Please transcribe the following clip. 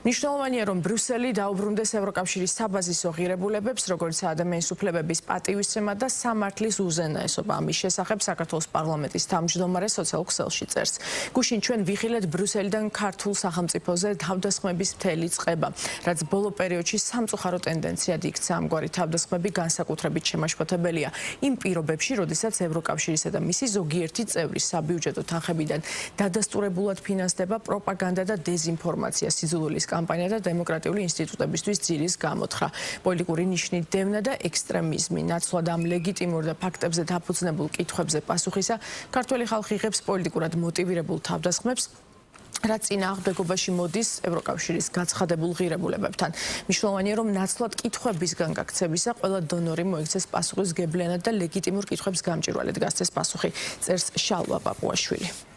მნიშვნელოვანია, რომ ბრიუსელი დაუბრუნდეს ევროკავშირის საბაზისო ღირებულებებს, როგორც ადამიანის უფლებების პატივისცემა და სამართლის უზენაესობა. ამის შესახებ საქართველოს პარლამენტის თავმჯდომარე სოციალურ ქსელში წერს. გუშინ ჩვენ ვიხილეთ ბრიუსელიდან ქართულ სახელმწიფოზე თავდასხმების მთელი წყება, რაც ბოლო პერიოდში სამწუხარო ტენდენციად იქცა. ამგვარი თავდასხმები განსაკუთრებით შემაშფოთებელია იმ პირობებში, როდესაც ევროკავშირისა და მისი ზოგიერთი წევრის საბიუჯეტო თანხებიდან დადასტურებულად ფინანსდება პროპაგანდა და დეზინფორმაცია, სიძულვილის კამპანია და დემოკრატიული ინსტიტუტებისთვის ძირის გამოთხრა, პოლიტიკური ნიშნით დევნა და ექსტრემიზმი. ნაცვლად ამ ლეგიტიმურ და ფაქტებზე დაფუძნებულ კითხვებზე პასუხისა ქართველი ხალხი იღებს პოლიტიკურად მოტივირებულ თავდასხმებს, რაც წინააღმდეგობაში მოდის ევროკავშირის გაცხადებულ ღირებულებებთან. მნიშვნელოვანია, რომ ნაცვლად კითხვებისგან გაქცევისა ყველა დონორი მოიქცეს პასუხისგებლიანად და ლეგიტიმურ კითხვებს გამჭვირვალედ გასცეს პასუხი, წერს შალვა პაპუაშვილი.